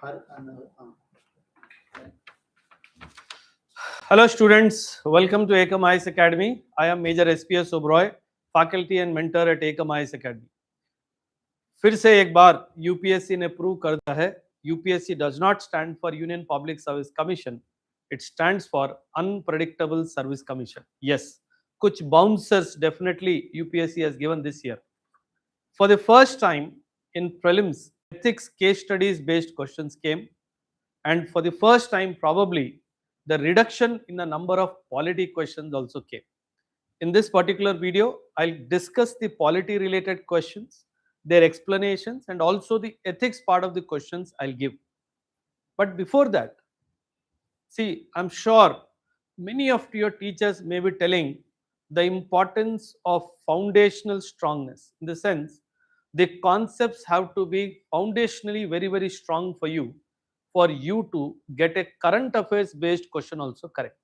Hello students, welcome to Ekam IAS Academy. I am Major SPS Obroy, faculty and mentor at Ekam IAS Academy. फिर से एक बार UPSC ने prove कर दिया है, UPSC does not stand for Union Public Service Commission, it stands for unpredictable service commission. Yes, कुछ bouncers definitely UPSC has given this year. For the first time in prelims, ethics case studies based questions came, and for the first time probably the reduction in the number of polity questions also came. In this particular video, I'll discuss the polity related questions, their explanations, and also the ethics part of the questions I'll give. But before that, see, I'm sure many of your teachers may be telling the importance of foundational strongness, in the sense the concepts have to be foundationally very, very strong for you to get a current affairs based question also correct.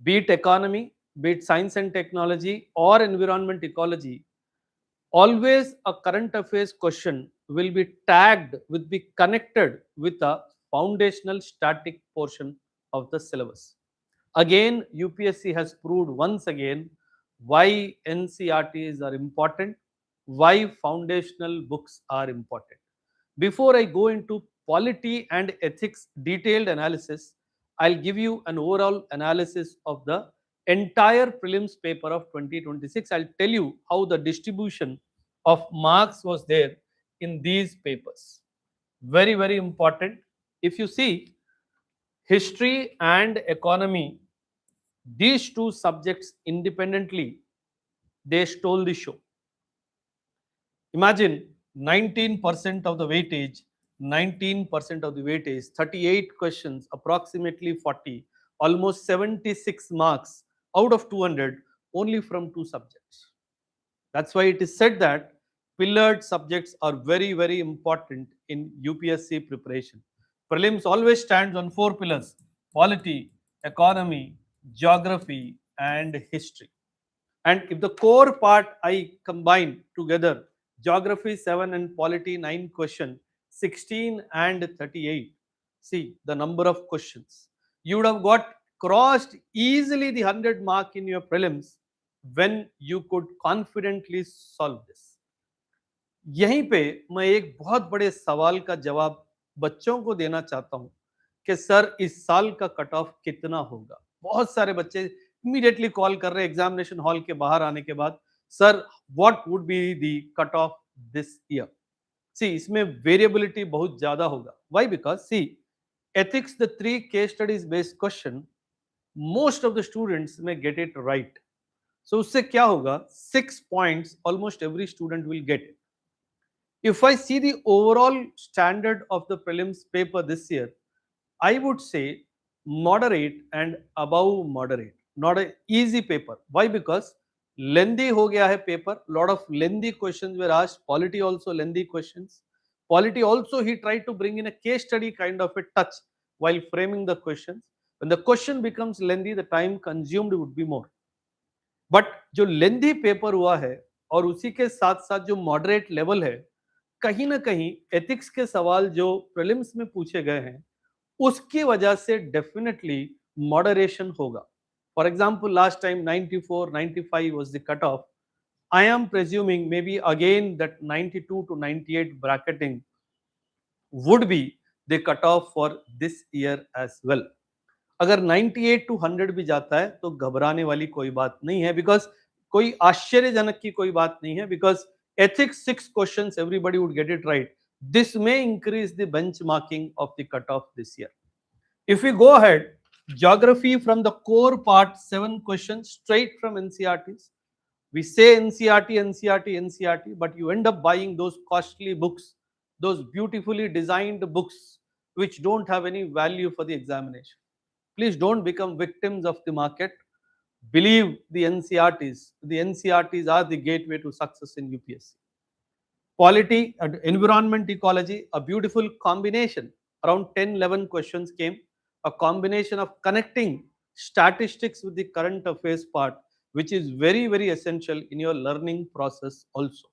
Be it economy, be it science and technology, or environment ecology, always a current affairs question will be tagged, will be connected with a foundational static portion of the syllabus. Again, UPSC has proved once again why NCRTs are important, why foundational books are important. Before I go into polity and ethics detailed analysis, I'll give you an overall analysis of the entire prelims paper of 2026. I'll tell you how the distribution of marks was there in these papers. Very, very important. If you see history and economy, these two subjects independently, they stole the show. Imagine 19% of the weightage, 19% of the weightage, 38 questions, approximately 40, almost 76 marks out of 200, only from two subjects. That's why it is said that pillared subjects are very, very important in UPSC preparation. Prelims always stands on four pillars: polity, economy, geography, and history. And if the core part I combine together, geography 7 and polity 9 question, 16 and 38. See the number of questions. You would have got crossed easily the 100 mark in your prelims when you could confidently solve this. यहीं पे मैं एक बहुत बड़े सवाल का जवाब बच्चों को देना चाहता हूं कि सर इस साल का कट ऑफ कितना होगा. बहुत सारे बच्चे इमीडिएटली कॉल कर रहे हैं एग्जामिनेशन हॉल के बाहर आने के बाद, sir what would be the cut off this year. See, इसमें वेरिएबिलिटी बहुत ज्यादा होगा. Why? Because see, ethics the 3 case studies based question, most of the students में गेट इट राइट. सो उससे क्या होगा, 6 points almost every student will get it. If I see the overall standard of the prelims paper this year, I would say moderate and above moderate. Not an easy paper. Why? Because lengthy ho gaya hai paper. Lot of lengthy questions were asked. Polity also lengthy questions. Polity also he tried to bring in a case study kind of a touch while framing the questions. When the question becomes lengthy, the time consumed would be more. But जो lengthy paper हुआ है और उसी के साथ साथ जो moderate level है, कहीं ना कहीं एथिक्स के सवाल जो प्रीलिम्स में पूछे गए हैं उसकी वजह से डेफिनेटली मॉडरेशन होगा. For example last time 94 95 was the cut off. I am presuming may be again that 92 to 98 bracketing would be the cut off for this year as well. अगर 98 to 100 भी जाता है तो घबराने वाली कोई बात नहीं है, बिकॉज कोई आश्चर्यजनक की कोई बात नहीं है, because ethics 6 questions everybody would get it right. This may increase the benchmarking of the cutoff this year. If we go ahead, geography from the core part 7 questions straight from NCRTs. We say NCRT, NCRT, NCRT, but you end up buying those costly books, those beautifully designed books which don't have any value for the examination. Please don't become victims of the market. Believe the NCRTs. The NCRTs are the gateway to success in UPSC. Polity and environment ecology, a beautiful combination. Around 10-11 questions came. A combination of connecting statistics with the current affairs part, which is very, very essential in your learning process also.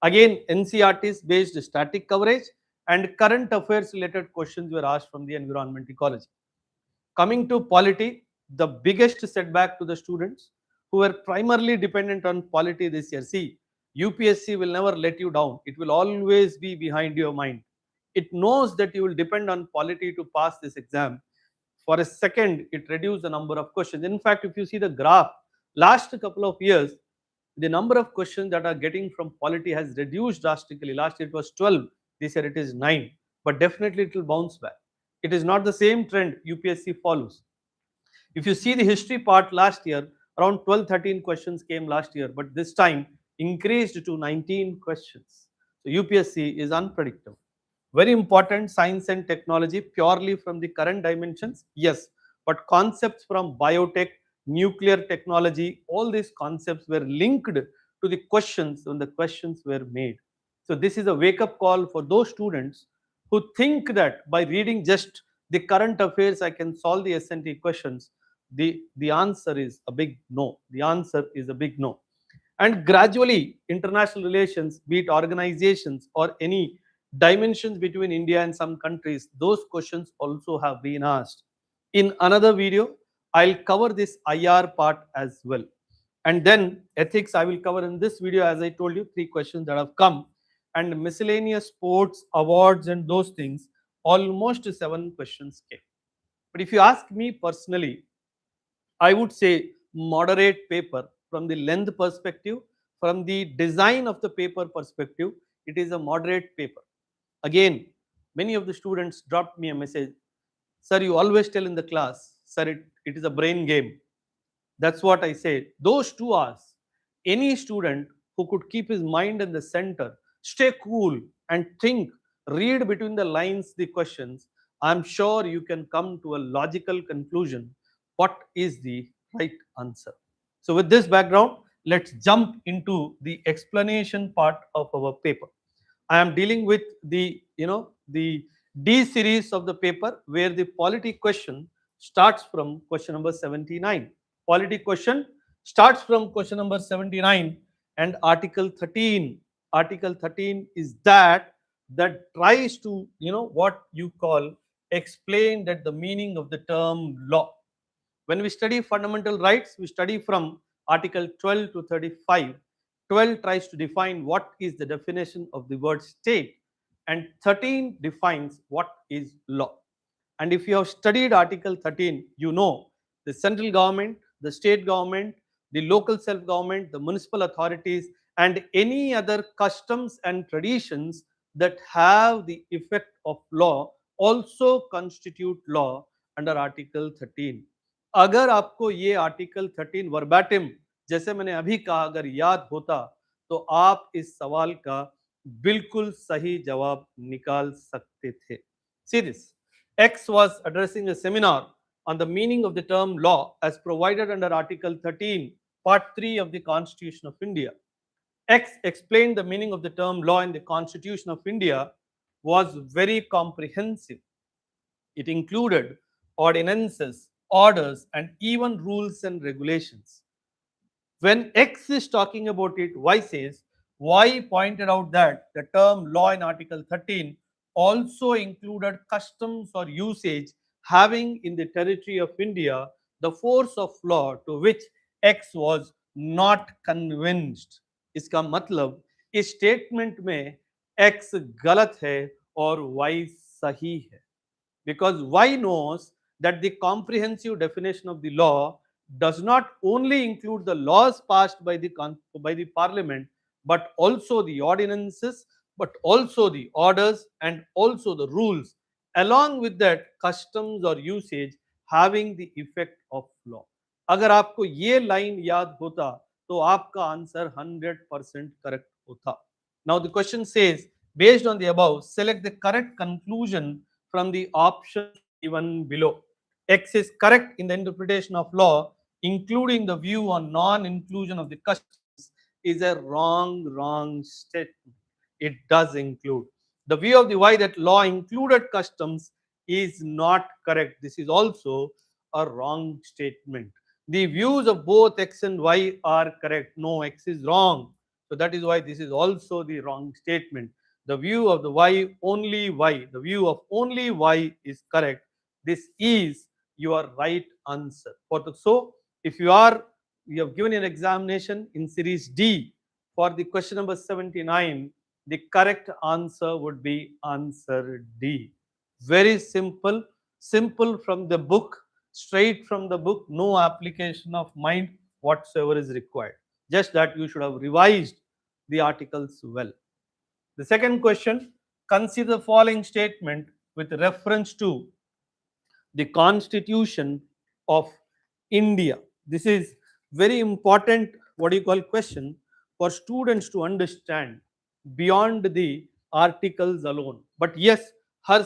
Again, NCRTs based static coverage and current affairs related questions were asked from the environment ecology. Coming to polity, the biggest setback to the students who were primarily dependent on polity this year. See, UPSC will never let you down. It will always be behind your mind. It knows that you will depend on polity to pass this exam. For a second, it reduced the number of questions. In fact, if you see the graph, last couple of years, the number of questions that are getting from polity has reduced drastically. Last year it was 12, this year it is 9. But definitely it will bounce back. It is not the same trend UPSC follows. If you see the history part last year, around 12, 13 questions came last year, but this time increased to 19 questions. So UPSC is unpredictable. Very important science and technology purely from the current dimensions, yes, but concepts from biotech, nuclear technology, all these concepts were linked to the questions when the questions were made. So this is a wake up call for those students who think that by reading just the current affairs I can solve the SNT questions. The answer is a big no. The answer is a big no. And gradually, international relations, be it organizations or any dimensions between India and some countries, those questions also have been asked. In another video, I'll cover this IR part as well. And then ethics, I will cover in this video, as I told you, 3 questions that have come. And miscellaneous sports, awards, and those things, almost 7 questions came. But if you ask me personally, I would say moderate paper from the length perspective, from the design of the paper perspective, it is a moderate paper. Again, many of the students dropped me a message, sir, you always tell in the class, sir, it is a brain game. That's what I say. Those 2 hours, any student who could keep his mind in the center, stay cool and think, read between the lines the questions, I'm sure you can come to a logical conclusion. What is the right answer? So, with this background, let's jump into the explanation part of our paper. I am dealing with the D series of the paper where the polity question starts from question number 79. Polity question starts from question number 79 and article 13. Article 13 is that tries to what you call explain that the meaning of the term law. When we study fundamental rights, we study from Article 12 to 35. 12 tries to define what is the definition of the word state, and 13 defines what is law. And if you have studied Article 13, you know the central government, the state government, the local self government, the municipal authorities, and any other customs and traditions that have the effect of law also constitute law under Article 13. अगर आपको ये article 13 वर्बैटिम जैसे मैंने अभी कहा अगर याद होता तो आप इस सवाल का बिल्कुल सही जवाब निकाल सकते थे. See this. X was addressing a seminar on the meaning of the term law as provided under Article 13, Part 3 of the Constitution of India. X explained the meaning of the term law in the Constitution of India was very comprehensive. It included ordinances, orders, and even rules and regulations. When X is talking about it, Y says, Y pointed out that the term law in Article 13 also included customs or usage having in the territory of India the force of law to which X was not convinced. इसका मतलब इस statement में X गलत है और Y सही है. Because Y knows that the comprehensive definition of the law does not only include the laws passed by the parliament, but also the ordinances, but also the orders and also the rules, along with that customs or usage having the effect of law. अगर आपको ये line याद होता तो आपका answer 100% correct होता. Now the question says, based on the above, select the correct conclusion from the options given below. X is correct in the interpretation of law, including the view on non-inclusion of the customs, is a wrong statement. It does include. The view of the Y that law included customs is not correct. This is also a wrong statement. The views of both X and Y are correct. No, X is wrong. So that is why this is also the wrong statement. The view of the Y, only Y, the view of only Y is correct. This is your right answer. So, if you have given an examination in series D for the question number 79, the correct answer would be answer D. Very simple, simple from the book, straight from the book, no application of mind whatsoever is required. Just that you should have revised the articles well. The second question, consider the following statement with reference to the Constitution of India. This is very important, what you call question for students to understand beyond the articles alone. But yes, her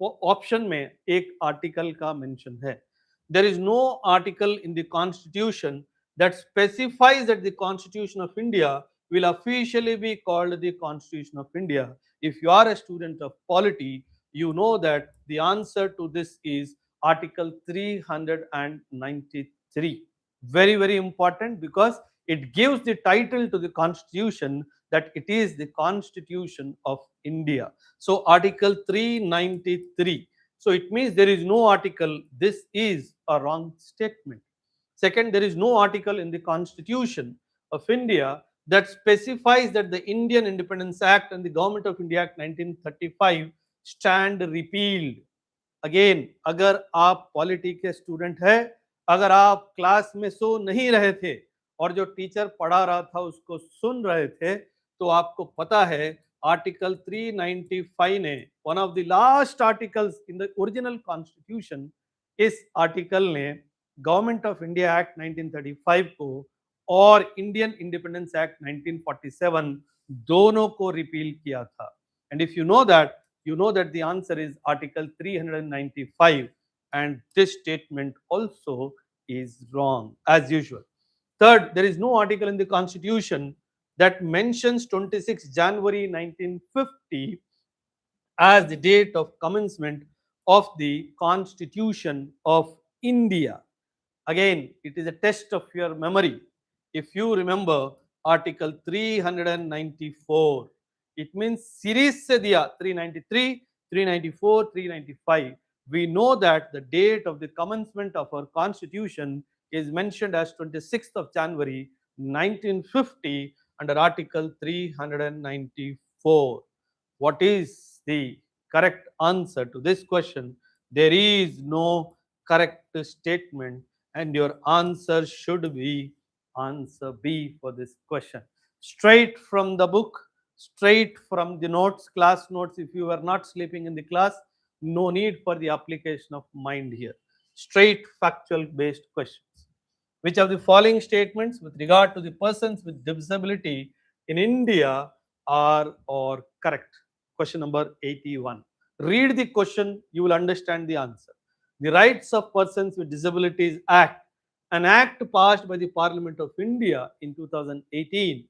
option में एक article का mention है. There is no article in the Constitution that specifies that the Constitution of India will officially be called the Constitution of India. If you are a student of polity, you know that the answer to this is Article 393. Very, very important because it gives the title to the Constitution that it is the Constitution of India. So, Article 393. So, it means there is no article. This is a wrong statement. Second, there is no article in the Constitution of India that specifies that the Indian Independence Act and the Government of India Act 1935 stand repealed. Again, अगर आप polity के student है, अगर आप class में सो नहीं रहे थे और जो टीचर पढ़ा रहा था उसको सुन रहे थे, तो आपको पता है आर्टिकल 395 ने, one of the last articles in the original constitution, इस आर्टिकल ने गवर्नमेंट ऑफ इंडिया एक्ट 1935 को और इंडियन इंडिपेंडेंस एक्ट 1947 दोनों को रिपील किया था. And if you know that the answer is Article 395, and this statement also is wrong as usual. Third, there is no article in the Constitution that mentions 26 January 1950 as the date of commencement of the Constitution of India. Again, it is a test of your memory. If you remember Article 394, it means series se diya 393, 394, 395. We know that the date of the commencement of our Constitution is mentioned as 26th of January 1950 under Article 394. What is the correct answer to this question? There is no correct statement, and your answer should be answer B for this question. Straight from the book, straight from the notes, class notes. If you were not sleeping in the class, no need for the application of mind here. Straight factual based questions. Which of the following statements with regard to the persons with disability in India are or correct? Question number 81. Read the question, you will understand the answer. The Rights of Persons with Disabilities Act, an act passed by the Parliament of India in 2018,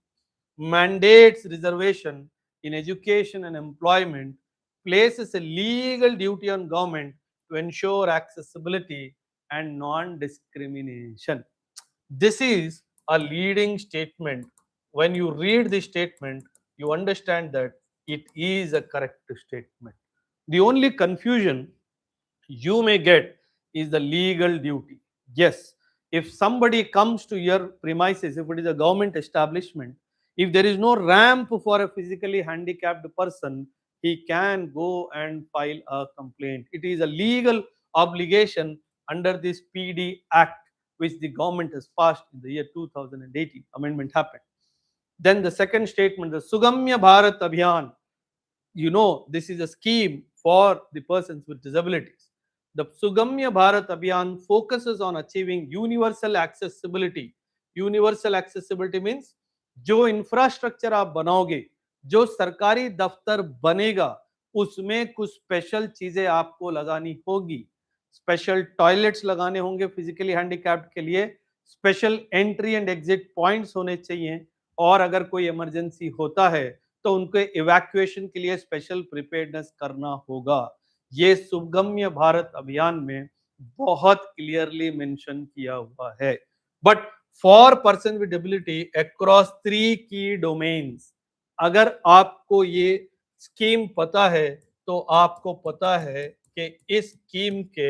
mandates reservation in education and employment, places a legal duty on government to ensure accessibility and non-discrimination. This is a leading statement. When you read this statement, you understand that it is a correct statement. The only confusion you may get is the legal duty. Yes, if somebody comes to your premises, if it is a government establishment, if there is no ramp for a physically handicapped person, he can go and file a complaint. It is a legal obligation under this PD Act, which the government has passed in the year 2018. Amendment happened. Then the second statement, the Sugamya Bharat Abhiyan, you know, this is a scheme for the persons with disabilities. The Sugamya Bharat Abhiyan focuses on achieving universal accessibility. Universal accessibility means जो infrastructure आप बनाओगे, जो सरकारी दफ्तर बनेगा, उसमें कुछ special चीजें आपको लगानी होगी. स्पेशल टॉयलेट्स लगाने होंगे फिजिकली हैंडीकैप्ड के लिए, special entry and exit points होने चाहिए, और अगर कोई इमरजेंसी होता है तो उनको इवैक्यूएशन के लिए स्पेशल प्रिपेयर्डनेस करना होगा. ये सुगम्य भारत अभियान में बहुत क्लियरली मेंशन किया हुआ है. But for person with ability across 3 की डोमेन्स, अगर आपको ये स्कीम पता है तो आपको पता है कि इस स्कीम के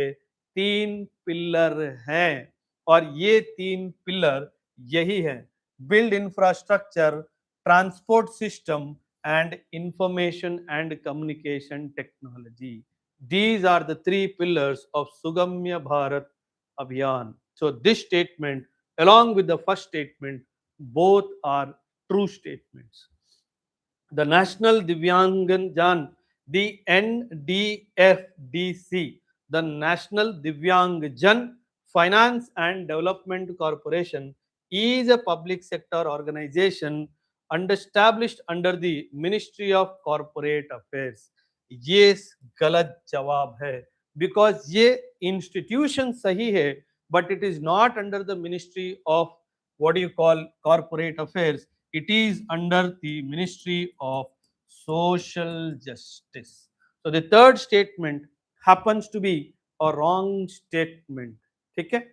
3 पिलर हैं और ये 3 पिलर यही हैं: build infrastructure, transport system and information and communication technology. These are the 3 pillars of Sugamya Bharat Abhiyan. So this statement along with the first statement, both are true statements. The National Divyangjan, the NDFDC, the National Divyangjan Finance and Development Corporation, is a public sector organization established under the Ministry of Corporate Affairs. ये गलत जवाब है, because ये institution सही है, but it is not under the ministry of what do you call corporate affairs. It is under the Ministry of Social Justice. So the third statement happens to be a wrong statement. Okay,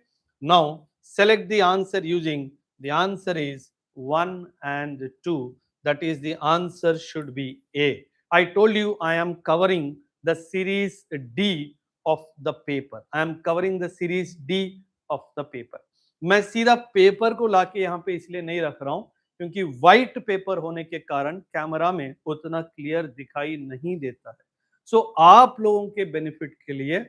now select the answer using the answer is 1 and 2. That is, the answer should be A. I told you I am covering the series D of the paper. I am covering the series D of the paper. मैं सीधा paper को लाके यहाँ पे इसलिए नहीं रख रहा हूं क्योंकि व्हाइट पेपर होने के कारण कैमरा में उतना क्लियर दिखाई नहीं देता है. सो आप लोगों के बेनिफिट के लिए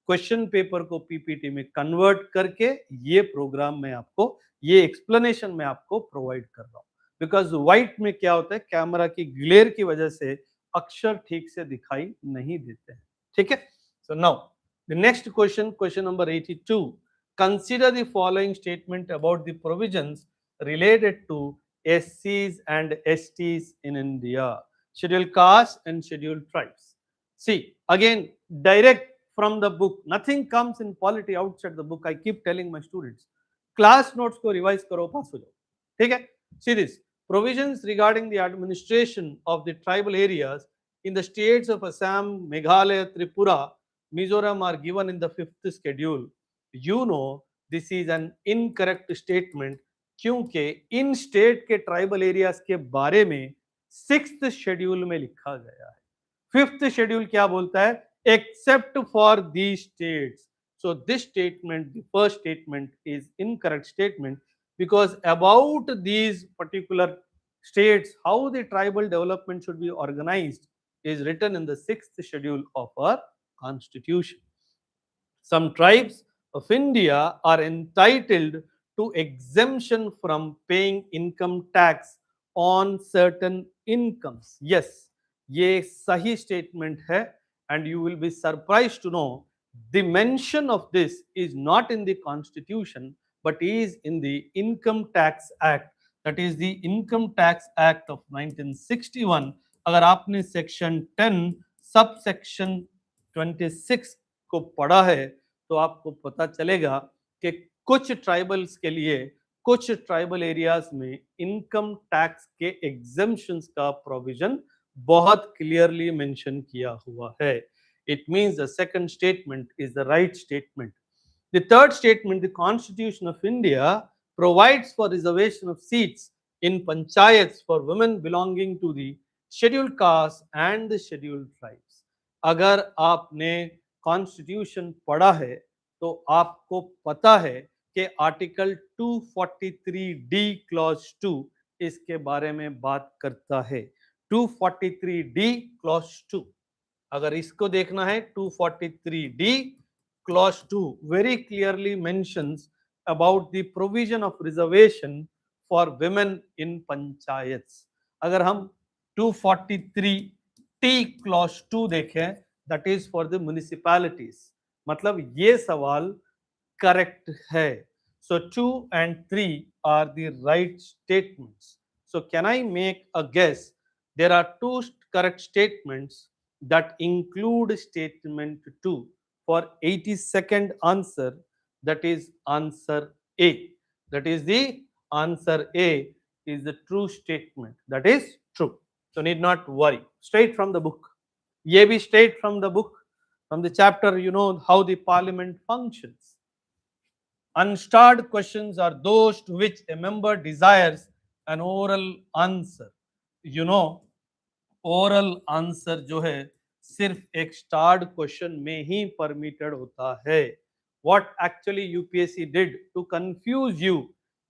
क्वेश्चन पेपर को पीपीटी में कन्वर्ट करके ये प्रोग्राम में आपको, ये एक्सप्लेनेशन में आपको प्रोवाइड कर रहा हूं. बिकॉज व्हाइट में क्या होता है, कैमरा की ग्लेयर की वजह से अक्षर ठीक से दिखाई नहीं देते हैं. ठीक है. So now the next question, question number 82. Consider the following statement about the provisions related to SCs and STs in India, scheduled castes and scheduled tribes. See, again, direct from the book. Nothing comes in polity outside the book. I keep telling my students, class notes को revise करो, pass हो जाओ. ठीक है. See this. Provisions regarding the administration of the tribal areas in the states of Assam, Meghalaya, Tripura, Mizoram are given in the 5th schedule. You know this is an incorrect statement क्योंकि इन state के tribal areas के बारे में 6th schedule में लिखा गया है. 5th schedule क्या बोलता है? Except for the states. So this statement, the first statement is incorrect statement because about these particular states, how the tribal development should be organized is written in the 6th schedule of our constitution. Some tribes of India are entitled to exemption from paying income tax on certain incomes. Yes, ये सही statement है, and you will be surprised to know the mention of this is not in the constitution but is in the Income Tax Act. That is the Income Tax Act of 1961. अगर आपने section 10 subsection 26 को पढ़ा है तो आपको पता चलेगा कि कुछ ट्राइबल्स के लिए, कुछ ट्राइबल एरियाज में इनकम टैक्स के एग्जेम्पशंस का प्रोविजन बहुत क्लियरली मेंशन किया हुआ है. It means the second statement is the right statement. The third statement, the constitution of India provides for reservation of seats in panchayats for women belonging to the scheduled caste and the scheduled tribes. अगर आपने constitution पढ़ा है तो आपको पता है कि article 243 D clause 2 इसके बारे में बात करता है. 243 डी क्लॉज 2, अगर इसको देखना है, 243 D clause 2 very clearly mentions about the provision of reservation for women in panchayats. अगर हम 243 टी क्लॉज 2 देखें, that is for the municipalities. मतलब ये सवाल करेक्ट है. So 2 and 3 are the right statements. So can I make a guess? There are two correct statements that include statement 2 for 82nd answer. That is answer A. That is the answer A is the true statement. That is true. So need not worry. Straight from the book. Ye bhi straight from the book. From the chapter, you know how the parliament functions. Unstarred questions are those to which a member desires an oral answer. You know, oral answer जो है सिर्फ एक स्टार्ड question में ही permitted होता है. What actually UPSC did to confuse you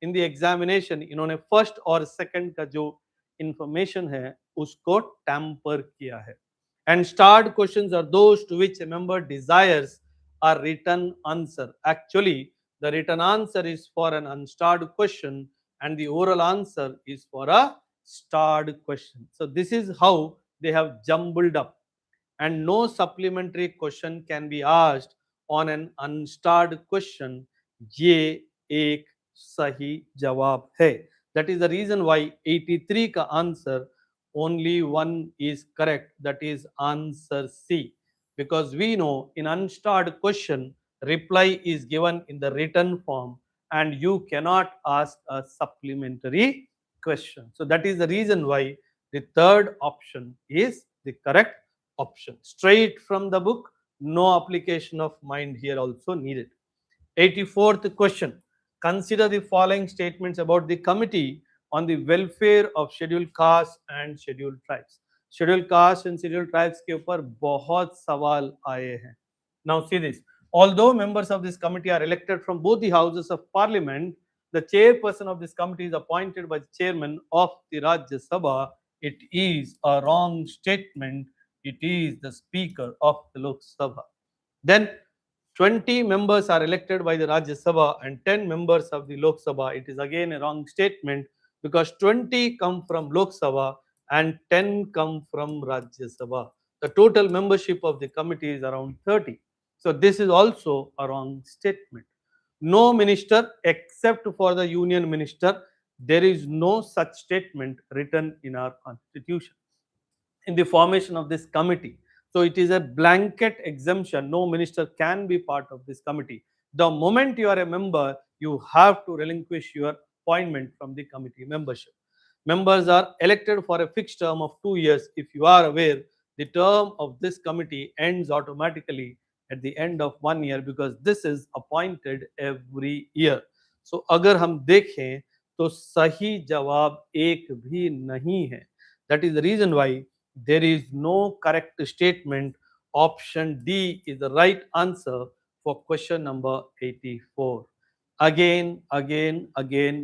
in the examination, इन्होंने first और second का जो इंफॉर्मेशन है उसको टैम्पर किया है. And starred questions are those to which a member desires a written answer. Actually, the written answer is for an unstarred question and the oral answer is for a starred question. So this is how they have jumbled up, and no supplementary question can be asked on an unstarred question. ये एक सही जवाब है. That is the reason why 83 का answer only one is correct, that is answer C, because we know in unstarred question reply is given in the written form and you cannot ask a supplementary question. So that is the reason why the third option is the correct option. Straight from the book, no application of mind here also needed. 84th question. Consider the following statements about the committee on the welfare of scheduled castes and scheduled tribes. Scheduled castes and scheduled tribes के ऊपर बहुत सवाल आए हैं. Now see this. Although members of this committee are elected from both the houses of parliament, the chairperson of this committee is appointed by the chairman of the Rajya Sabha. It is a wrong statement. It is the speaker of the Lok Sabha. Then 20 members are elected by the Rajya Sabha and 10 members of the Lok Sabha. It is again a wrong statement because 20 come from Lok Sabha and 10 come from Rajya Sabha. The total membership of the committee is around 30. So this is also a wrong statement. No minister except for the union minister. There is no such statement written in our constitution. In the formation of this committee, so it is a blanket exemption. No minister can be part of this committee. The moment you are a member, you have to relinquish your appointment from the committee membership. Members are elected for a fixed term of 2 years. If you are aware, the term of this committee ends automatically at the end of 1 year because this is appointed every year. So अगर हम देखें तो सही जवाब एक भी नहीं है. That is the reason why there is no correct statement. Option D is the right answer for question number 84. Again,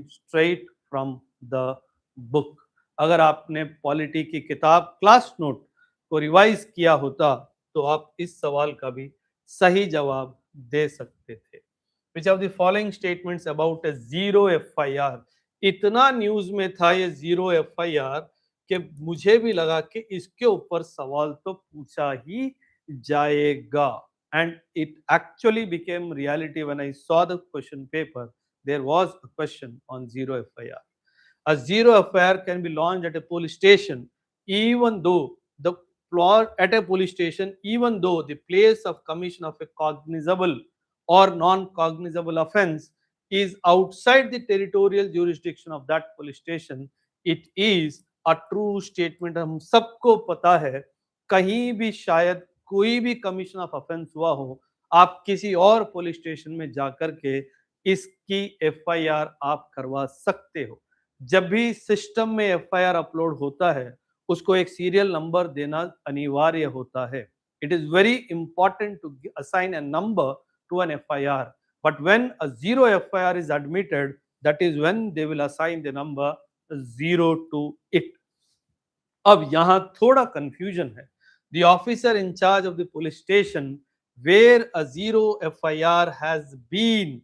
straight from the book. अगर आपने पॉलिटी की किताब क्लास नोट को रिवाइज किया होता तो आप इस सवाल का भी सही जवाब दे सकते थे. Which of the following statements about a zero FIR? इतना न्यूज में था ये जीरो FIR कि मुझे भी लगा कि इसके ऊपर सवाल तो पूछा ही जाएगा. And it actually became reality when I saw the question paper. There was a question on zero FIR. A zero FIR can be launched at a police station, even though the at a police station, even though the place of commission of a cognizable or non-cognizable offence is outside the territorial jurisdiction of that police station. It is a true statement. हम सबको पता है कहीं भी शायद कोई भी commission of offence हुआ हो, आप किसी और पुलिस स्टेशन में जाकर के इसकी FIR आप करवा सकते हो. जब भी सिस्टम में FIR अपलोड होता है उसको एक सीरियल नंबर देना अनिवार्य होता है. It is very important to assign a number to an FIR. But when a zero FIR is admitted, that is when they will assign the number 0 to it. अब यहां थोड़ा confusion है. The officer in charge of the police station where a zero FIR has been,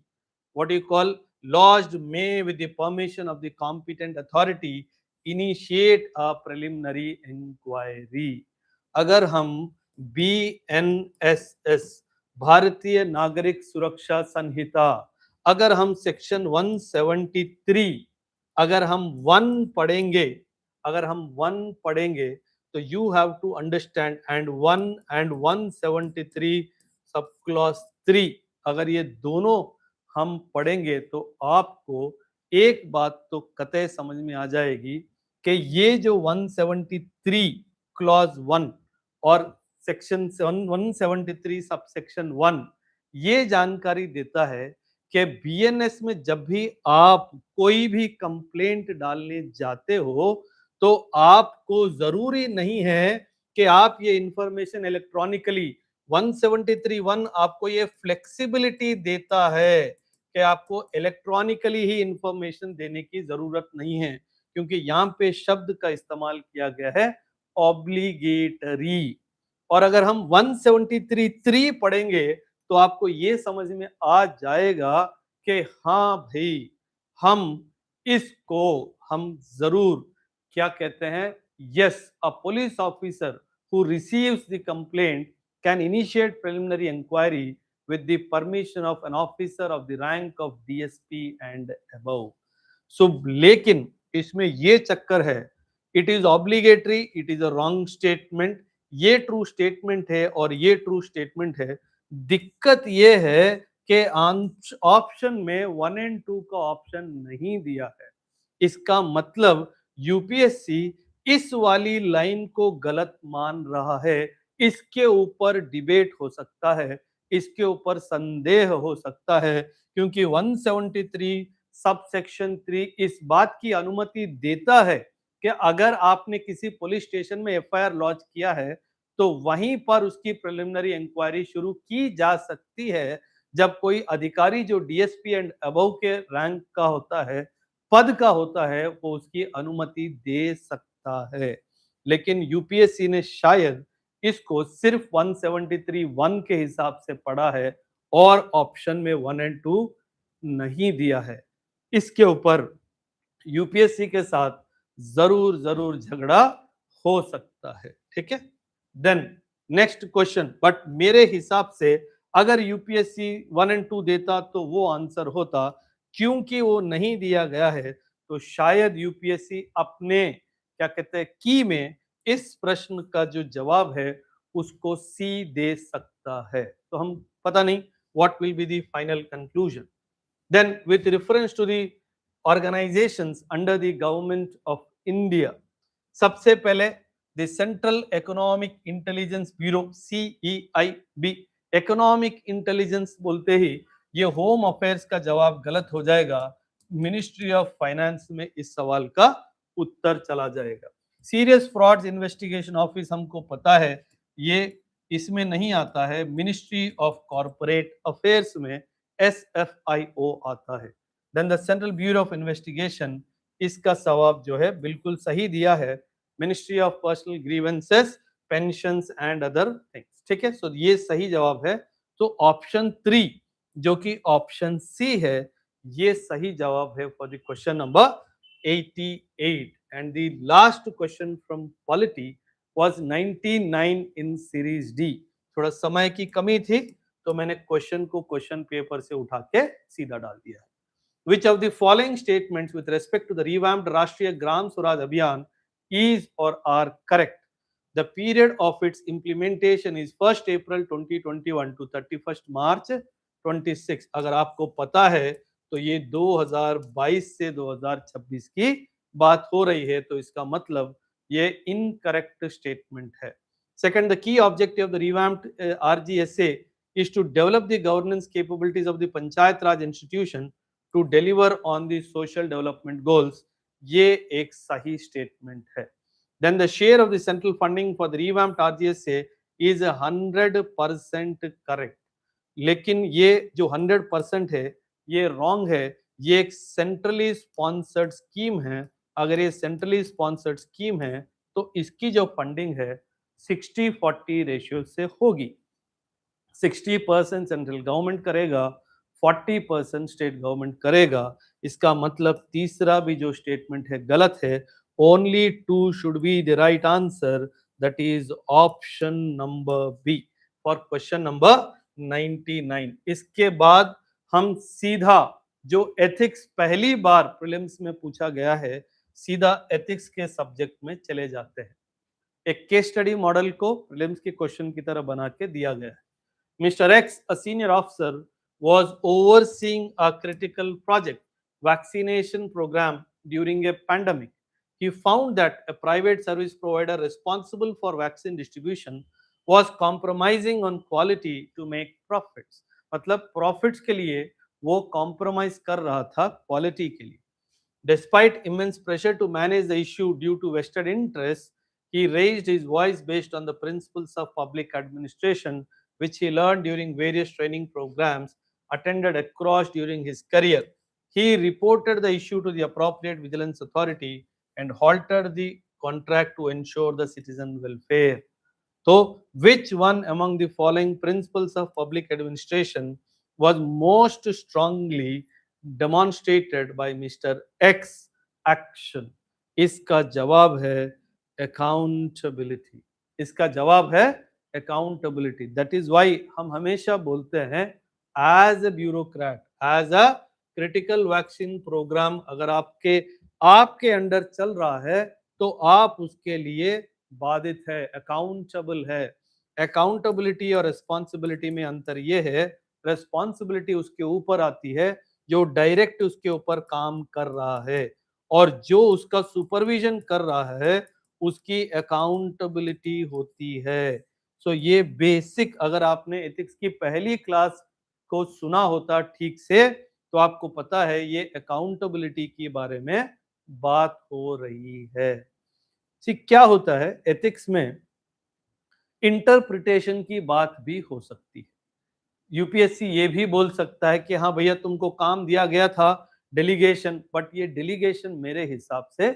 what do you call, lodged may with the permission of the competent authority initiate a preliminary inquiry. अगर हम BNSS भारतीय नागरिक सुरक्षा संहिता, अगर हम section 173 अगर हम 1 पढ़ेंगे तो you have to understand and 173 sub clause 3 अगर ये दोनों हम पढ़ेंगे तो आपको एक बात तो कतई समझ में आ जाएगी कि ये जो 173 क्लॉज 1 और सेक्शन 173 सब सेक्शन 1 ये जानकारी देता है कि बीएनएस में जब भी आप कोई भी कंप्लेंट डालने जाते हो तो आपको जरूरी नहीं है कि आप ये इंफॉर्मेशन इलेक्ट्रॉनिकली 173(1) आपको ये फ्लेक्सिबिलिटी देता है कि आपको इलेक्ट्रॉनिकली ही इंफॉर्मेशन देने की जरूरत नहीं है, क्योंकि यहाँ पे शब्द का इस्तेमाल किया गया है ऑब्लिगेटरी। और अगर हम 173(3) पढ़ेंगे तो आपको ये समझ में आ जाएगा कि हाँ भाई, हम इसको हम जरूर क्या कहते हैं, yes, a police officer who receives the complaint can initiate preliminary inquiry with the permission of an officer of the rank of DSP and above. So, लेकिन इसमें ये चक्कर है, it is obligatory, it is a wrong statement. ये true statement है और ये true statement है। दिक्कत ये है कि ऑप्शन में 1 एंड 2 का ऑप्शन नहीं दिया है। इसका मतलब यूपीएससी इस वाली लाइन को गलत मान रहा है। इसके ऊपर डिबेट हो सकता है, इसके ऊपर संदेह हो सकता है, क्योंकि 173 सब सेक्शन 3 इस बात की अनुमति देता है कि अगर आपने किसी पुलिस स्टेशन में एफआईआर लॉन्च किया है तो वहीं पर उसकी प्रिलिमिनरी इंक्वायरी शुरू की जा सकती है, जब कोई अधिकारी जो डीएसपी एंड अबव के रैंक का होता है, पद का होता है, वो उसकी अनुमति दे सकता है। लेकिन यूपीएससी ने शायद इसको सिर्फ 173(1) के हिसाब से पढ़ा है और ऑप्शन में 1 एंड 2 नहीं दिया है। इसके ऊपर यूपीएससी के साथ जरूर जरूर झगड़ा हो सकता है। ठीक है, देन नेक्स्ट क्वेश्चन। बट मेरे हिसाब से अगर यूपीएससी 1 एंड 2 देता तो वो आंसर होता, क्योंकि वो नहीं दिया गया है तो शायद यूपीएससी अपने क्या कहते हैं की में इस प्रश्न का जो जवाब है उसको सी दे सकता है। तो हम पता नहीं what will be the final conclusion. Then, with reference to the organizations under the government of India, सबसे पहले the Central Economic Intelligence Bureau CEIB, economic intelligence बोलते ही ये होम अफेयर्स का जवाब गलत हो जाएगा, मिनिस्ट्री ऑफ फाइनेंस में इस सवाल का उत्तर चला जाएगा। सीरियस फ्रॉड्स इन्वेस्टिगेशन ऑफिस हमको पता है ये इसमें नहीं आता है, मिनिस्ट्री ऑफ कॉर्पोरेट अफेयर्स में SFIO आता है। Then the central bureau of investigation, इसका जवाब जो है बिल्कुल सही दिया है, ministry of personnel grievances, pensions and other things. ठीक है, सो ये सही जवाब है। तो ऑप्शन 3 जो कि ऑप्शन सी है, ये सही जवाब है for the question number 88। And the last question from polity was 99 in series D. थोड़ा समय की कमी थी तो मैंने क्वेश्चन को क्वेश्चन पेपर से उठा के सीधा डाल दिया है। Which of the following statements with respect to the revamped Rashtriya Gram Swaraj Abhiyan is or are correct? The period of its implementation is 1st April 2021 to 31st March 26। अगर आपको पता है तो ये 2022 से 2026 की बात हो रही है, तो इसका मतलब ये इनकरेक्ट स्टेटमेंट है। Second, the key objective of the revamped RGSA is to develop the governance capabilities of the Panchayat Raj institution to deliver on the social development goals। ये एक सही स्टेटमेंट है। Then the share of the central funding for the revamped RGSA is 100% correct। लेकिन ये जो 100% है ये wrong है, ये एक सेंट्रली स्पॉन्सर्ड स्कीम है। अगर ये सेंट्रली स्पॉन्सर्ड स्कीम है तो इसकी जो फंडिंग है 60-40 रेशियो से होगी। 60% सेंट्रल गवर्नमेंट करेगा, 40% स्टेट गवर्नमेंट करेगा। इसका मतलब तीसरा भी जो स्टेटमेंट है गलत है। Only 2 should be the right answer, that is option number B for question number 99। इसके बाद हम सीधा जो एथिक्स पहली बार प्रीलिम्स में पूछा गया है, सीधा एथिक्स के सब्जेक्ट में चले जाते हैं। एक केस स्टडी मॉडल को प्रीलिम्स के क्वेश्चन की तरह बना के दिया गया है। Mr. X, a senior officer, was overseeing a critical project vaccination program during a pandemic. He found that a private service provider responsible for vaccine distribution was compromising on quality to make profits। मतलब profits के लिए वो compromise कर रहा था quality के लिए। Despite immense pressure to manage the issue due to vested interests, he raised his voice based on the principles of public administration, which he learned during various training programs attended across during his career. He reported the issue to the appropriate vigilance authority and halted the contract to ensure the citizen welfare. So, which one among the following principles of public administration was most strongly demonstrated by Mr. X action? इसका जवाब है accountability. इसका जवाब है accountability. That is why हम हमेशा बोलते हैं as a bureaucrat, as a critical vaccine program अगर आपके आपके अंडर चल रहा है तो आप उसके लिए बाधित है, अकाउंटेबल है। अकाउंटेबिलिटी और रिस्पॉन्सिबिलिटी में अंतर ये है, रिस्पॉन्सिबिलिटी उसके ऊपर आती है जो डायरेक्ट उसके ऊपर काम कर रहा है, और जो उसका सुपरविजन कर रहा है उसकी अकाउंटेबिलिटी होती है। सो ये बेसिक, अगर आपने एथिक्स की पहली क्लास को सुना होता ठीक से तो आपको पता है ये अकाउंटेबिलिटी के बारे में बात हो रही है। क्या होता है एथिक्स में, इंटरप्रिटेशन की बात भी हो सकती है। यूपीएससी ये भी बोल सकता है कि हाँ भैया तुमको काम दिया गया था डेलीगेशन, बट ये डेलीगेशन मेरे हिसाब से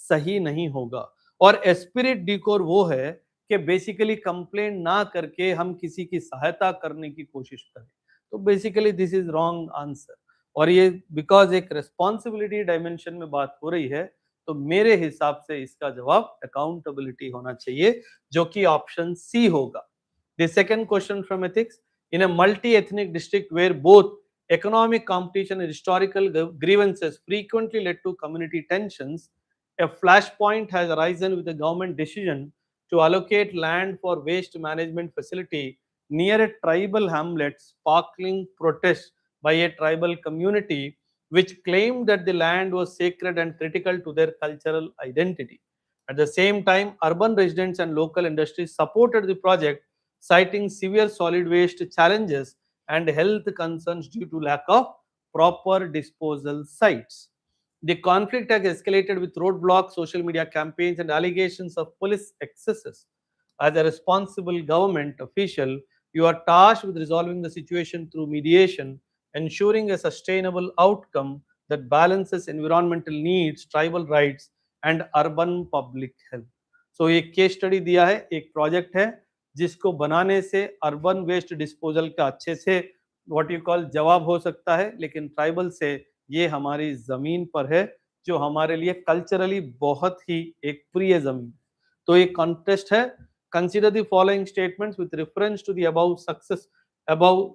सही नहीं होगा। और एस्पिरिट डिकोर वो है कि बेसिकली कंप्लेंट ना करके हम किसी की सहायता करने की कोशिश करें, तो basically this is wrong answer. और ये बिकॉज एक रिस्पॉन्सिबिलिटी डायमेंशन में बात हो रही है, तो मेरे हिसाब से इसका जवाब अकाउंटेबिलिटी होना चाहिए, जो कि ऑप्शन सी होगा। The second question from ethics, in a multi-ethnic district where both economic competition and historical grievances frequently led to community tensions, a flashpoint has arisen with the government decision to allocate land for waste management facility near a tribal hamlet, sparkling protest by a tribal community which claimed that the land was sacred and critical to their cultural identity. At the same time, urban residents and local industries supported the project, citing severe solid waste challenges and health concerns due to lack of proper disposal sites. The conflict has escalated with roadblocks, social media campaigns, and allegations of police excesses. As a responsible government official, you are tasked with resolving the situation through mediation, ensuring a sustainable outcome that balances environmental needs, tribal rights, and urban public health. So, एक case study दिया है, एक project है जिसको बनाने से urban waste disposal का अच्छे से व्हाट यू कॉल जवाब हो सकता है, लेकिन ट्राइबल से ये हमारी जमीन पर है जो हमारे लिए कल्चरली बहुत ही एक प्रिय जमीन। तो एक कॉन्टेस्ट है। Consider the following statements with reference to the about success about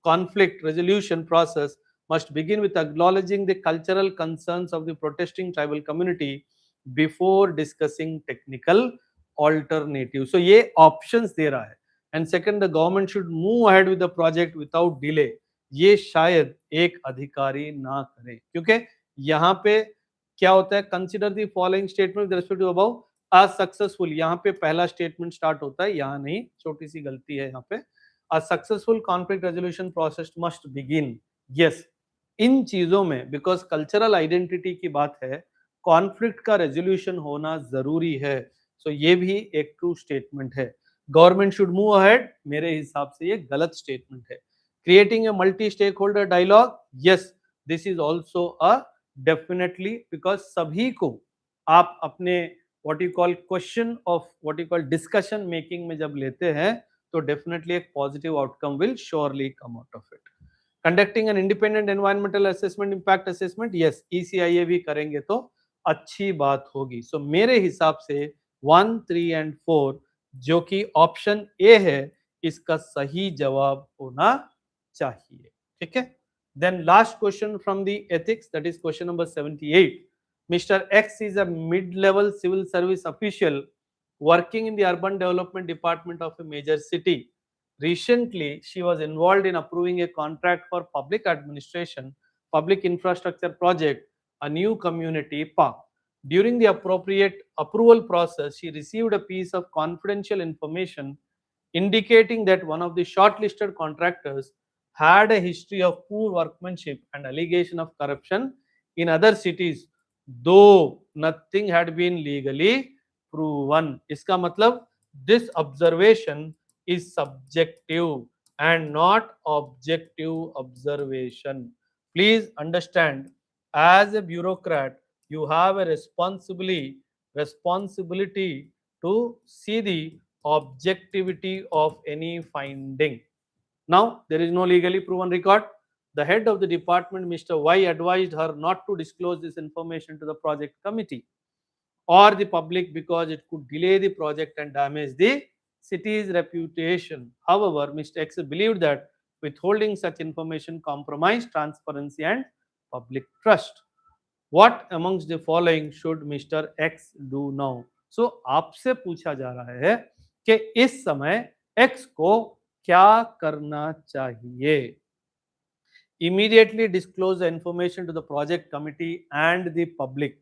conflict resolution process must begin with acknowledging the cultural concerns of the protesting tribal community before discussing technical alternative. So ये options दे रहा है। And second, the government should move ahead with the project without delay. ये शायद एक अधिकारी ना करे, क्योंकि यहाँ पे क्या होता है, consider the following statement with respect to about a successful, यहाँ पे पहला स्टेटमेंट स्टार्ट होता है, यहाँ नहीं, छोटी सी गलती है यहाँ पे। A successful conflict resolution process must begin. Yes, इन चीजों में बिकॉज कल्चरल आइडेंटिटी की बात है, कॉन्फ्लिक्ट का रेजोल्यूशन होना जरूरी है। सो ये भी एक ट्रू स्टेटमेंट है। गवर्नमेंट शुड मूव अहेड, मेरे हिसाब से ये गलत स्टेटमेंट है। Creating a multi stakeholder dialogue, yes this is also a definitely, because सभी को आप अपने what you call question of what you call discussion making में जब लेते हैं तो डेफिनेटली एक positive outcome will surely come out of it. Conducting an independent environmental assessment, impact assessment, yes ECIA भी करेंगे तो अच्छी बात होगी। सो मेरे हिसाब से 1, 3 एंड 4 जो कि ऑप्शन ए है इसका सही जवाब होना चाहिए। ठीक है, then last question from the ethics, that is question number 78। Mister X is a mid level civil service official working in the urban development department of a major city. Recently, she was involved in approving a contract for public administration, public infrastructure project, a new community park. During the appropriate approval process, she received a piece of confidential information indicating that one of the shortlisted contractors had a history of poor workmanship and allegation of corruption in other cities. though nothing had been legally proven. इसका मतलब this observation is subjective and not objective observation. Please understand, as a bureaucrat, you have a responsibility to see the objectivity of any finding. Now, there is no legally proven record. The head of the department, Mr. Y, advised her not to disclose this information to the project committee or the public because it could delay the project and damage the city's reputation. However, Mr. X believed that withholding such information compromised transparency and public trust. What amongst the following should Mr. X do now? So आपसे पूछा जा रहा है कि इस समय X को क्या करना चाहिए? Immediately disclose the information to the project committee and the public.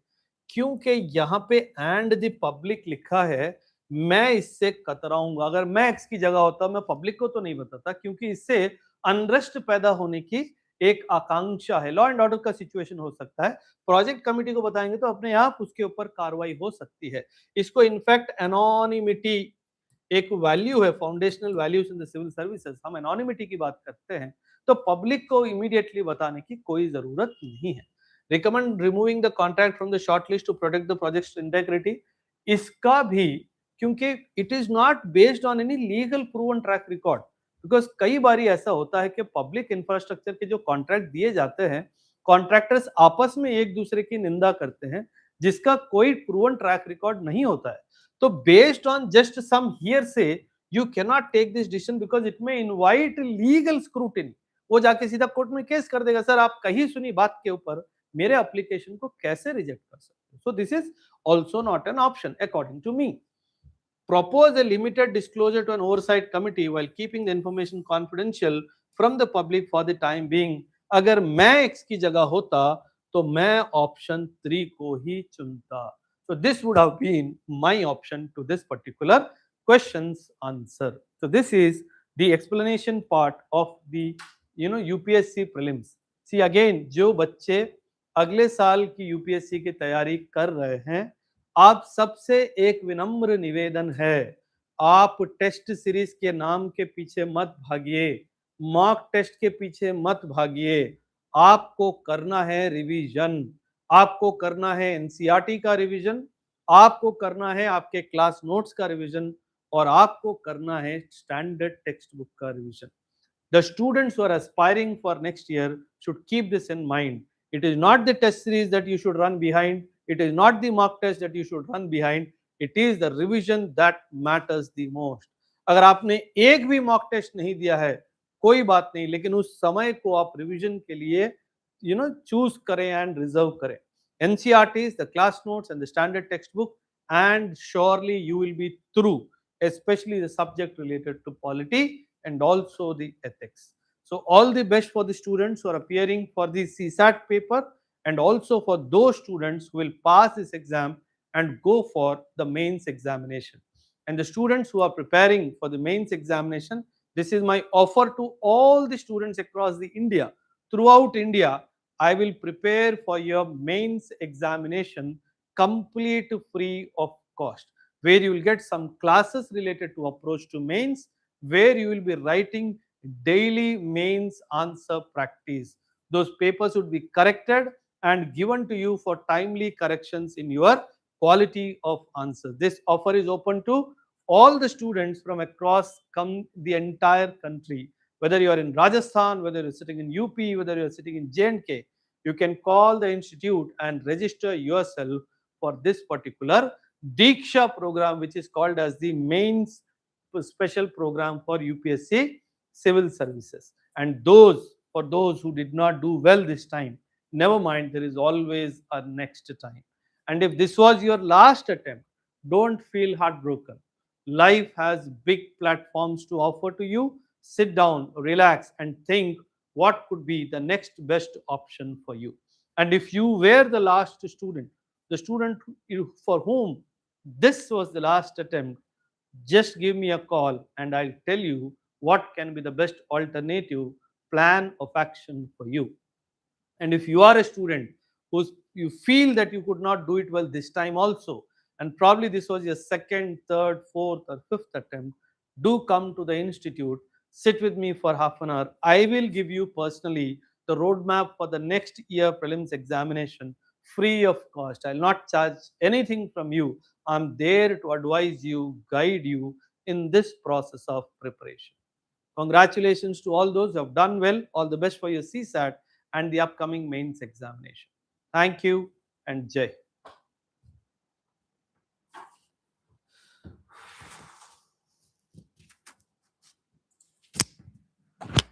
क्योंकि यहाँ पे and the public लिखा है, मैं इससे कतराऊंगा। अगर मैं एक्स की जगह होता मैं पब्लिक को तो नहीं बताता, क्योंकि इससे अनरेस्ट पैदा होने की एक आकांक्षा है। लॉ एंड ऑर्डर का सिचुएशन हो सकता है, प्रोजेक्ट कमिटी को बताएंगे तो अपने आप उसके ऊपर कार्रवाई हो सकती है। इसको इनफैक्ट एनोनिमिटी एक वैल्यू है, foundational values in the civil services. हम एनोनिमिटी की बात करते हैं तो पब्लिक को इमीडिएटली बताने की कोई जरूरत नहीं है। Recommend removing the contract from the short list to protect the project integrity. इसका भी, क्योंकि it is not based on any legal proven track record, because कई बार ऐसा होता है कि पब्लिक इंफ्रास्ट्रक्चर के जो कॉन्ट्रैक्ट दिए जाते हैं, कॉन्ट्रैक्टर्स आपस में एक दूसरे की निंदा करते हैं जिसका कोई प्रूवन ट्रैक रिकॉर्ड नहीं होता है। तो based on just some hearsay you can not take this decision because it may invite legal scrutiny. वो जाके सीधा कोर्ट में केस कर देगा, सर आप कहीं सुनी बात के ऊपर मेरे एप्लीकेशन को कैसे रिजेक्ट कर सकते हो। So this is also not an option according to me. Propose a limited disclosure to an oversight committee while keeping the information confidential from the public for the time being. अगर मैं x की जगह होता तो मैं option 3 को ही चुनता। So this would have been my option to this particular question's answer. So this is the explanation part of the UPSC prelims. See again, जो बच्चे अगले साल की यूपीएससी की तैयारी कर रहे हैं, आप सबसे एक विनम्र निवेदन है, आप टेस्ट सीरीज के नाम के पीछे मत भागिए, मॉक टेस्ट के पीछे मत भागिए। आपको करना है रिवीजन, आपको करना है एनसीईआरटी का रिवीजन, आपको करना है आपके क्लास नोट्स का रिवीजन, और आपको करना है स्टैंडर्ड टेक्स्ट बुक का revision. The students who are aspiring for next year should keep this in mind. It is not the test series that you should run behind. It is not the mock test that you should run behind. It is the revision that matters the most. अगर आपने एक भी mock test नहीं दिया है कोई बात नहीं, लेकिन उस समय को आप रिवीजन के लिए चूज करें एंड रिजर्व करें। NCERTs, the class notes and the standard textbook, and surely you will be through, especially the subject related to polity and also the ethics. So all the best for the students who are appearing for the CSAT paper, and also for those students who will pass this exam and go for the mains examination. And the students who are preparing for the mains examination, this is my offer to all the students across the India. Throughout India, I will prepare for your mains examination complete free of cost, where you will get some classes related to approach to mains, where you will be writing daily mains answer practice. Those papers would be corrected and given to you for timely corrections in your quality of answer. This offer is open to all the students from across the entire country. Whether you are in Rajasthan, whether you're sitting in UP, whether you're sitting in J&K, you can call the institute and register yourself for this particular Diksha program, which is called as the mains special program for UPSC civil services. And for those who did not do well this time, never mind, there is always a next time. And if this was your last attempt, don't feel heartbroken. Life has big platforms to offer to you. Sit down, relax, and think what could be the next best option for you. And if you were the last student, the student for whom this was the last attempt, just give me a call and I'll tell you what can be the best alternative plan of action for you. And if you are a student who's you feel that you could not do it well this time also, and probably this was your second, third, fourth, or fifth attempt, do come to the institute, sit with me for half an hour. I will give you personally the roadmap for the next year prelims examination free of cost. I'll not charge anything from you. I'm there to advise you, guide you in this process of preparation. Congratulations to all those who have done well. All the best for your CSAT and the upcoming mains examination. Thank you and Jai.